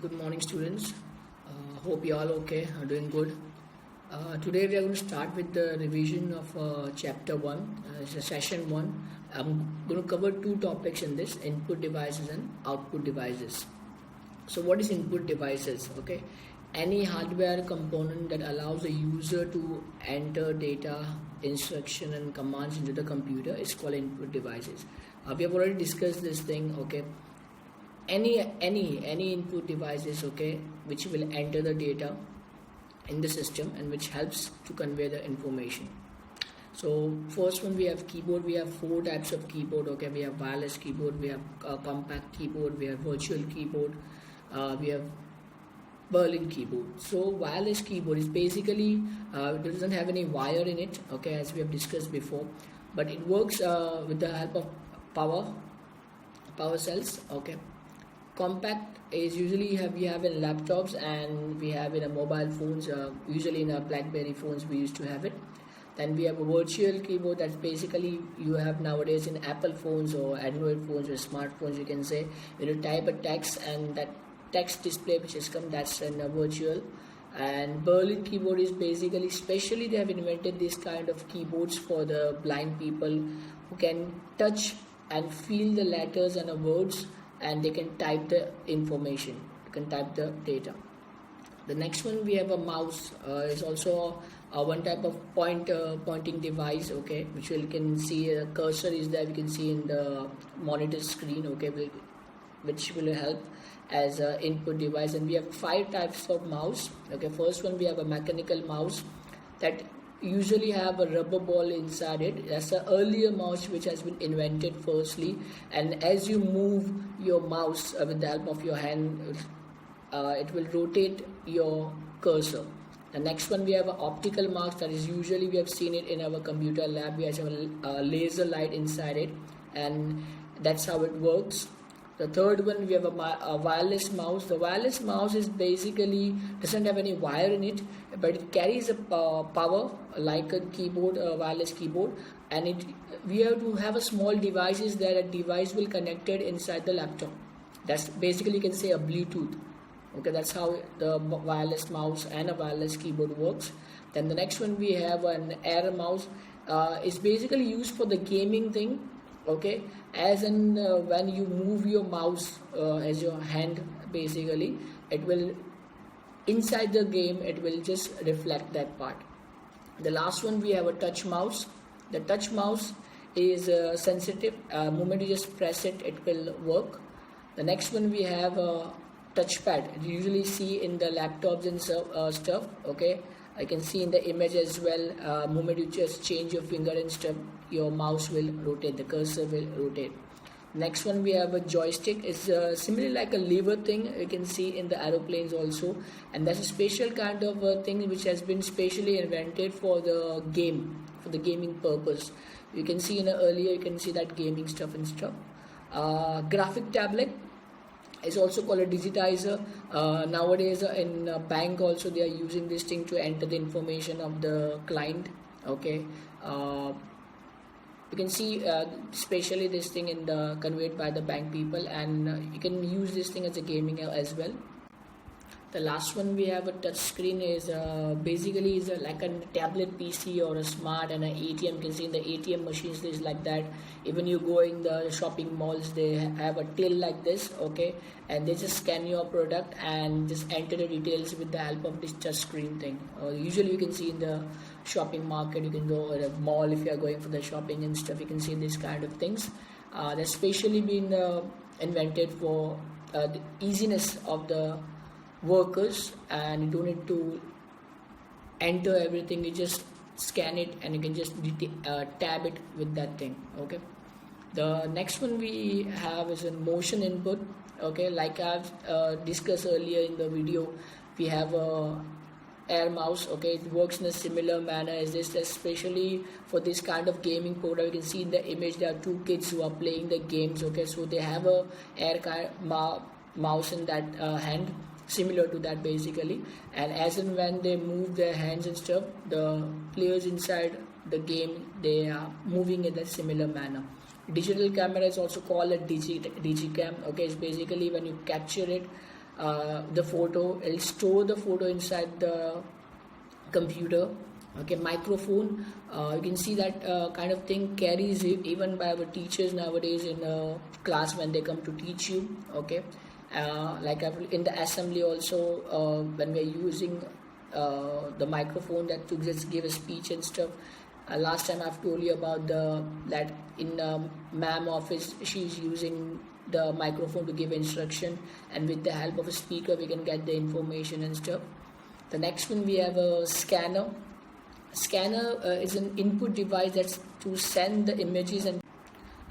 Good morning, students. Hope you all okay, are doing good. Today we are going to start with the revision of chapter 1, it's a session 1. I'm going to cover two topics in this: input devices and output devices. So what is input devices? Okay, any hardware component that allows a user to enter data, instruction and commands into the computer is called input devices. We have already discussed this thing. Okay, any input devices, okay, which will enter the data in the system and which helps to convey the information. So first one, we have keyboard. We have four types of keyboard. Okay, we have wireless keyboard, we have compact keyboard, we have virtual keyboard, we have Berlin keyboard. So wireless keyboard is basically it doesn't have any wire in it, okay, as we have discussed before, but it works with the help of power cells. Okay, compact is usually we have in laptops and we have in a mobile phones, usually in our BlackBerry phones we used to have it. Then we have a virtual keyboard that's basically you have nowadays in Apple phones or Android phones or smartphones, you can say. You type a text and that text display which has come, that's in a virtual. And Berlin keyboard is basically, specially they have invented this kind of keyboards for the blind people who can touch and feel the letters and the words, and they can type the information, you can type the data. The next one, we have a mouse. It's also one type of pointing device, okay, which you can see a cursor is there, we can see in the monitor screen, okay, which will help as an input device. And we have 5 types of mouse. Okay, first one, we have a mechanical mouse that usually have a rubber ball inside it. That's an earlier mouse which has been invented firstly, and as you move your mouse with the help of your hand, it will rotate your cursor. The next one, we have an optical mouse that is usually we have seen it in our computer lab. We have a laser light inside it, and that's how it works. The third one, we have a wireless mouse. The wireless mouse is basically doesn't have any wire in it, but it carries a power like a keyboard, a wireless keyboard, and we have to have a small devices there. A device will connected inside the laptop. That's basically, you can say, a Bluetooth. Okay, that's how the wireless mouse and a wireless keyboard works. Then the next one, we have an air mouse. It's basically used for the gaming thing. Okay, as in when you move your mouse as your hand, basically it will inside the game, it will just reflect that part. The last one, we have a touch mouse. The touch mouse is sensitive. Moment you just press it, it will work. The next one, we have a touchpad. You usually see in the laptops and stuff. Okay, I can see in the image as well. Moment you just change your finger and stuff, your mouse will rotate, the cursor will rotate. Next one, we have a joystick. It's similarly like a lever thing, you can see in the aeroplanes also, and that's a special kind of thing which has been specially invented for the game, for the gaming purpose. You can see in the earlier, you can see that gaming stuff and stuff. Graphic tablet is also called a digitizer. Nowadays in a bank also they are using this thing to enter the information of the client. Okay, you can see especially this thing in the conveyed by the bank people, and you can use this thing as a gaming as well. The last one, we have a touch screen. Is basically is like a tablet PC or a smart and an ATM. You can see in the ATM machines is like that. Even you go in the shopping malls, they have a till like this, okay, and they just scan your product and just enter the details with the help of this touch screen thing. Usually you can see in the shopping market, you can go at a mall if you are going for the shopping and stuff, you can see this kind of things. That's specially been invented for the easiness of the workers, and you don't need to enter everything, you just scan it and you can just tab it with that thing. Okay, the next one we have is a motion input. Okay, like I've discussed earlier in the video, we have a air mouse. Okay, it works in a similar manner as this, especially for this kind of gaming program. You can see in the image there are 2 kids who are playing the games. Okay, so they have a mouse in that hand, similar to that basically, and as and when they move their hands and stuff, the players inside the game, they are moving in a similar manner. Digital camera is also called a digicam. Okay, it's basically when you capture it the photo. It'll store the photo inside the computer. Okay, microphone, you can see that kind of thing carries even by our teachers nowadays in class when they come to teach you. Okay, like in the assembly also, when we're using the microphone that to just give a speech and stuff. Last time I've told you about that in ma'am office she's using the microphone to give instruction, and with the help of a speaker we can get the information and stuff. The next one, we have a scanner. Scanner is an input device that's to send the images and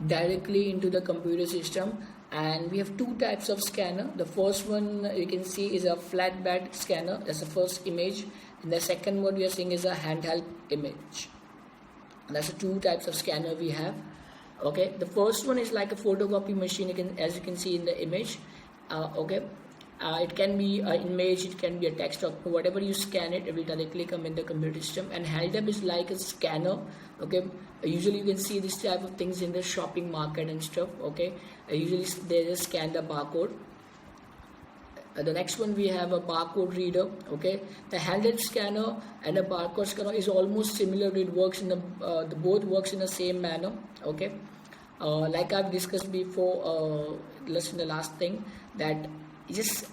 directly into the computer system. And we have two types of scanner. The first one you can see is a flat bed scanner. That's the first image. And the second one we are seeing is a handheld image. That's the two types of scanner we have. Okay, the first one is like a photocopy machine, as you can see in the image. Okay, it can be an image, it can be a text, or whatever you scan it will directly come in the computer system. And held up is like a scanner. Okay, usually you can see this type of things in the shopping market and stuff. Okay, usually they just scan the barcode. The next one, we have a barcode reader. Okay, the handheld scanner and a barcode scanner is almost similar. It works in the both works in the same manner. Okay, like I've discussed before, in the last thing, that just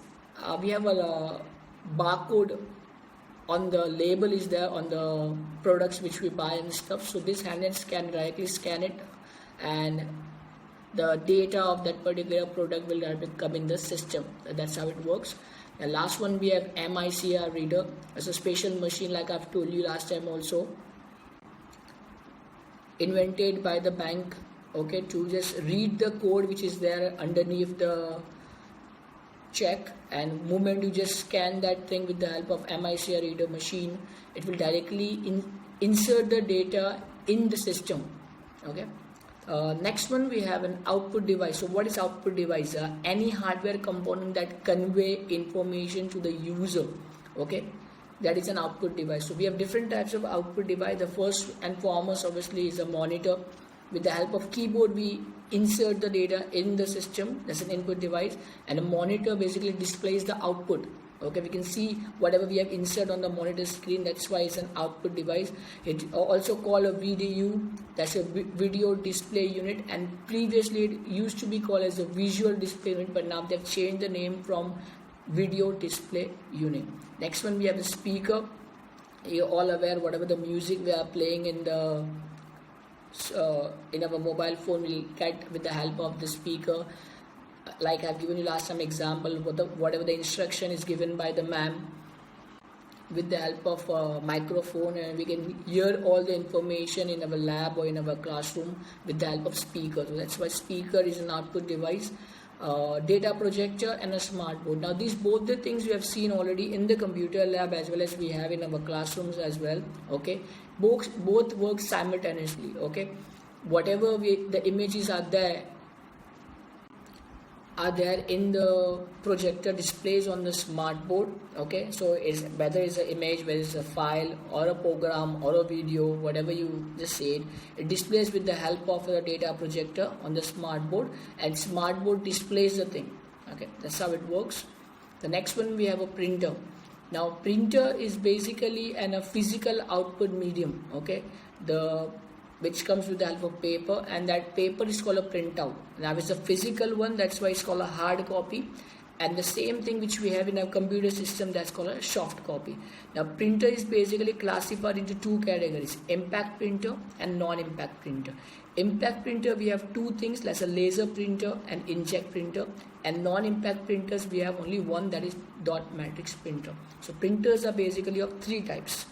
we have a barcode on the label is there on the products which we buy and stuff. So this handheld can directly scan it, and the data of that particular product will come in the system. That's how it works. The last one, we have MICR reader. It's a special machine, like I've told you last time also, invented by the bank. Okay, to just read the code which is there underneath the check, and moment you just scan that thing with the help of MICR reader machine, it will directly insert the data in the system. Okay. Next one, we have an output device. So what is output device? Any hardware component that convey information to the user. Okay, that is an output device. So we have different types of output device. The first and foremost obviously is a monitor. With the help of keyboard we insert the data in the system. That's an input device, and a monitor basically displays the output. Okay, we can see whatever we have inserted on the monitor screen. That's why it's an output device. It also called a VDU. That's a video display unit, and previously it used to be called as a visual display unit, but now they've changed the name from video display unit. Next one, we have a speaker. You're all aware whatever the music we are playing in our mobile phone, we'll get with the help of the speaker. Like I've given you last time example, whatever the instruction is given by the ma'am, with the help of a microphone, and we can hear all the information in our lab or in our classroom with the help of speaker. So that's why speaker is an output device. Data projector and a smart board. Now these both the things we have seen already in the computer lab as well as we have in our classrooms as well. Okay, both work simultaneously. Okay, whatever the images are there in the projector displays on the smart board. Okay, so whether it's an image, whether it's a file or a program or a video, whatever you just said, it displays with the help of the data projector on the smart board, and smart board displays the thing. Okay, that's how it works. The next one, we have a printer. Now printer is basically a physical output medium. Okay, which comes with the help of paper, and that paper is called a printout. Now it's a physical one, that's why it's called a hard copy, and the same thing which we have in our computer system, that's called a soft copy. Now printer is basically classified into two categories: impact printer and non-impact printer. Impact printer, we have two things, like a laser printer and inkjet printer, and non-impact printers we have only one, that is dot matrix printer. So printers are basically of three types: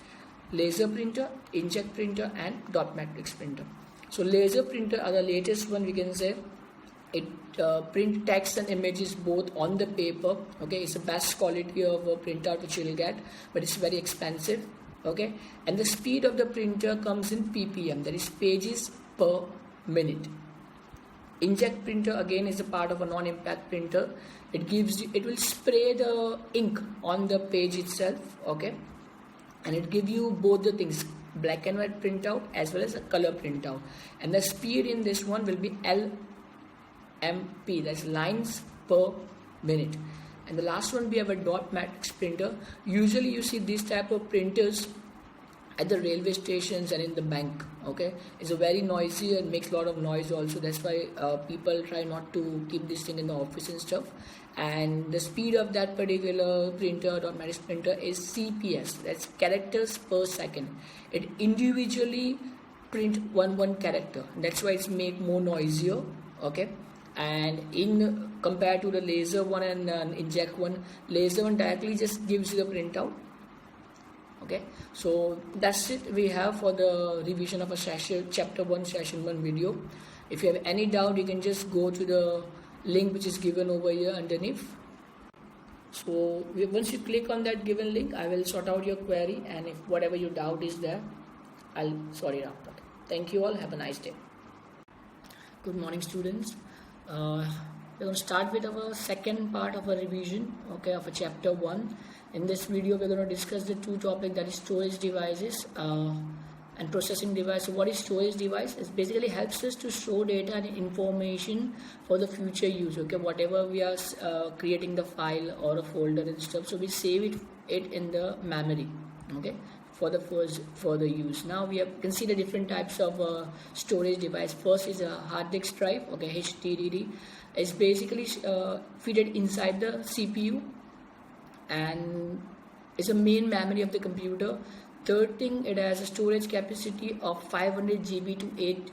laser printer, inkjet printer, and dot matrix printer. So laser printer are the latest one, we can say. It print text and images both on the paper. Okay, it's the best quality of a printout which you'll get, but it's very expensive. Okay, and the speed of the printer comes in ppm, that is pages per minute. Inkjet printer again is a part of a non-impact printer. It will spray the ink on the page itself. Okay, and it gives you both the things, black and white printout as well as a color printout, and the speed in this one will be LMP, that's lines per minute. And the last one, we have a dot matrix printer. Usually you see these type of printers at the railway stations and in the bank. Okay, it's a very noisy and makes a lot of noise also. That's why people try not to keep this thing in the office and stuff. And the speed of that particular printer, dot matrix printer, is CPS. That's characters per second. It individually print one character. That's why it's make more noisier. Okay, and in compared to the laser one and inkjet one, laser one directly just gives you the printout. Okay, so that's it we have for the revision of a session, chapter 1 session 1 video. If you have any doubt, you can just go to the link which is given over here underneath. So once you click on that given link, I will sort out your query, and if whatever your doubt is there, I'll sort it out. Okay. Thank you all, have a nice day. Good morning, students. We're going to start with our second part of a revision, okay, of a chapter 1. In this video, we're going to discuss the two topics, that is storage devices and processing device. So what is storage device? It basically helps us to store data and information for the future use. Okay, whatever we are creating the file or a folder and stuff, so we save it in the memory. Okay, for the further use. Now we can see the different types of storage device. First is a hard disk drive. Okay, HDD is basically fitted inside the CPU and is a main memory of the computer. Third thing, it has a storage capacity of 500 GB to 8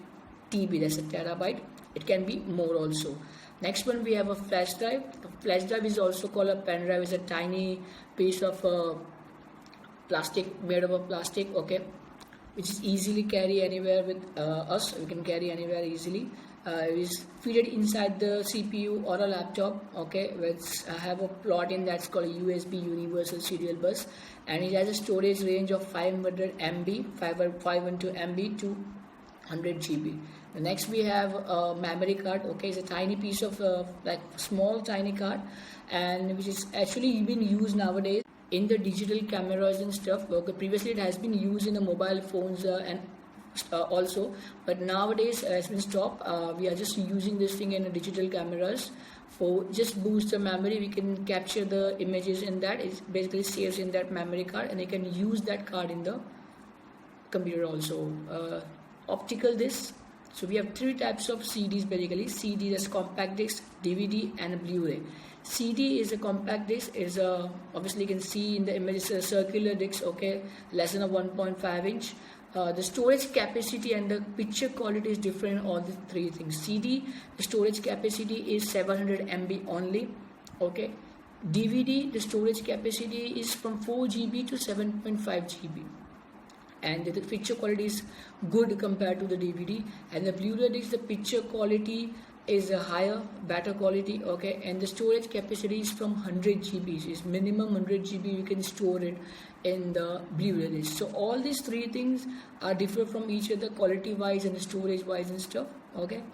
TB, that's a terabyte. It can be more also. Next one, we have a flash drive. The flash drive is also called a pen drive. It's a tiny piece of plastic, made of a plastic, okay, which is easily carry anywhere with us. We can carry anywhere easily. It is fitted inside the CPU or a laptop, okay, which have a plot in that's called USB Universal Serial Bus, and it has a storage range of 500 MB, 512 MB to 100 GB. The next we have a memory card. Okay, it's a tiny piece of like small tiny card, and which is actually been used nowadays in the digital cameras and stuff. Okay, previously it has been used in the mobile phones and also, but nowadays has been stopped. We are just using this thing in the digital cameras for just boost the memory. We can capture the images in that. It basically saves in that memory card, and you can use that card in the computer also. Optical disc. So we have three types of CDs basically. CD, that's compact disc, DVD, and Blu-ray. CD is a compact disc. Is a obviously you can see in the image, it's a circular disc. Okay, less than a 1.5 inch. The storage capacity and the picture quality is different. All the three things. CD, the storage capacity is 700 MB only. Okay. DVD, the storage capacity is from 4 GB to 7.5 GB. And the picture quality is good compared to the DVD. And the Blu-ray disc, the picture quality is a higher, better quality. Okay, and the storage capacity is from 100 GB. It's minimum 100 GB. You can store it in the Blu-ray disc. So all these three things are different from each other, quality wise and storage wise and stuff. Okay.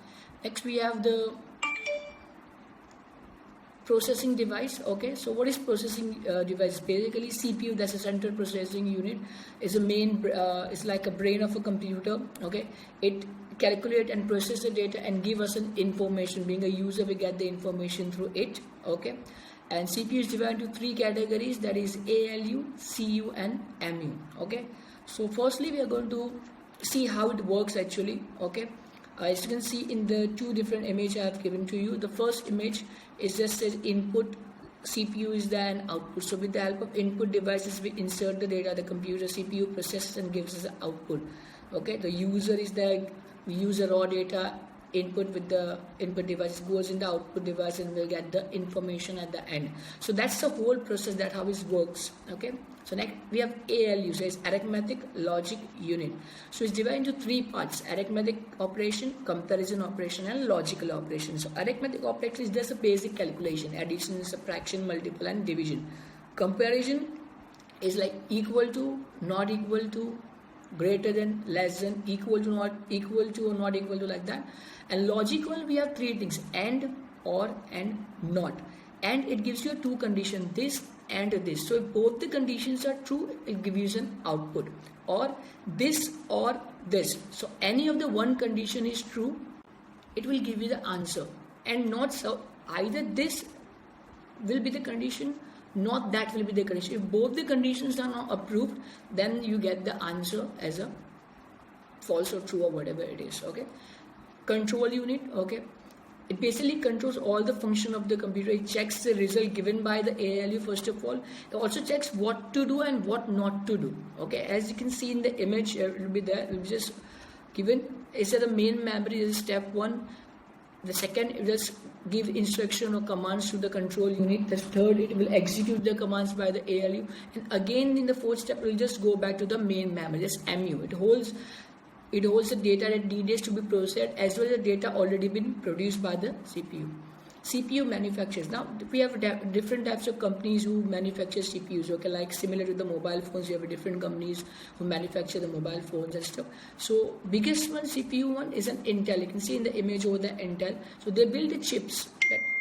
Next we have the processing device. Okay, so what is processing device? Basically CPU, that's a central processing unit, is a main it's like a brain of a computer. Okay, it calculate and process the data and give us an information. Being a user, we get the information through it. Okay, and CPU is divided into three categories, that is ALU, CU, and MU. Okay, so firstly we are going to see how it works actually. Okay, as you can see in the two different images I have given to you, the first image is just says input, CPU is there, and output. So with the help of input devices, we insert the data, the computer CPU processes and gives us the output. Okay, the user is there, we use the raw data input with the input device, goes in the output device, and we'll get the information at the end. So that's the whole process, that how it works. Okay, so next we have ALU, so it's arithmetic logic unit. So it's divided into three parts: arithmetic operation, comparison operation, and logical operation. So arithmetic operation is just a basic calculation: addition, subtraction, multiple, and division. Comparison is like equal to, not equal to, greater than, less than, equal to, not equal to, or not equal to, like that. And logical, we have three things: and, or, and not. And it gives you two conditions, this and this. So if both the conditions are true, it gives you an output, or this or this. So any of the one condition is true, it will give you the answer, and not so either this will be the condition, not that will be the condition. If both the conditions are not approved, then you get the answer as a false or true or whatever it is. Okay, control unit. Okay, it basically controls all the function of the computer. It checks the result given by the ALU first of all. It also checks what to do and what not to do. Okay, as you can see in the image, it will be there. It will be just given. Is that the main memory is step 1. The second, it will give instruction or commands to the control unit. The third, it will execute the commands by the ALU. And again, in the fourth step, it will just go back to the main memory, just MU. It holds the data that needs to be processed, as well as the data already been produced by the CPU. CPU manufacturers. Now we have different types of companies who manufacture CPUs. Okay, like similar to the mobile phones, you have different companies who manufacture the mobile phones and stuff. So biggest one, CPU one, is an Intel. You can see in the image over the Intel. So they build the chips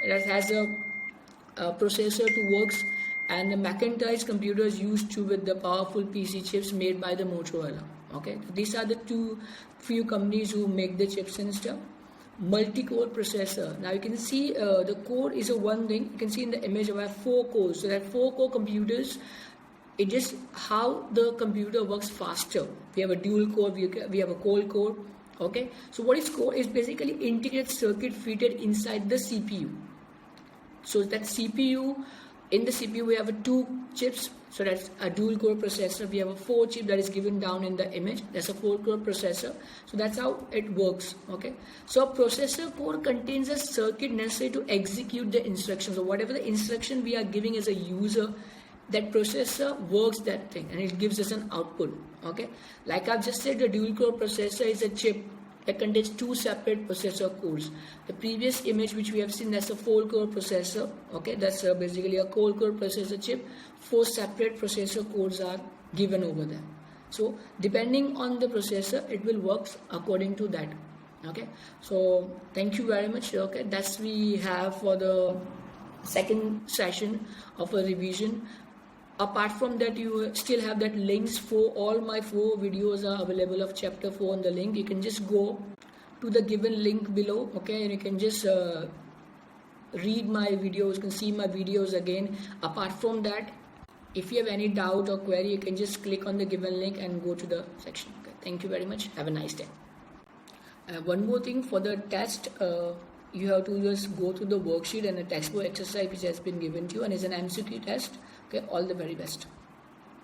that has a processor to works, and the Macintosh computers used to with the powerful PC chips made by the Motorola. Okay, so these are the few companies who make the chips and stuff. Multi-core processor. Now you can see the core is a one thing. You can see in the image I have 4 cores. So that 4 core computers, it just how the computer works faster. We have a dual core, we have a quad core. Okay, so what is core? Is basically integrated circuit fitted inside the CPU. So that CPU, in the CPU we have 2 chips. So that's a dual core processor. We have a 4 chip that is given down in the image. That's a 4 core processor. So that's how it works. Okay. So a processor core contains a circuit necessary to execute the instructions. So whatever the instruction we are giving as a user, that processor works that thing and it gives us an output. Okay. Like I've just said, the dual core processor is a chip that contains 2 separate processor cores. The previous image which we have seen, that's a 4 core processor. Okay, that's basically a 4 core processor chip. 4 separate processor cores are given over there. So depending on the processor, it will work according to that. Okay, so thank you very much. Okay, that's we have for the second session of a revision. Apart from that, you still have that links for all my 4 videos are available of chapter 4 on the link. You can just go to the given link below, okay, and you can just read my videos, you can see my videos again. Apart from that, if you have any doubt or query, you can just click on the given link and go to the section. Okay, thank you very much. Have a nice day. One more thing for the test, you have to just go to the worksheet and a textbook exercise which has been given to you and is an MCQ test. Okay, all the very best.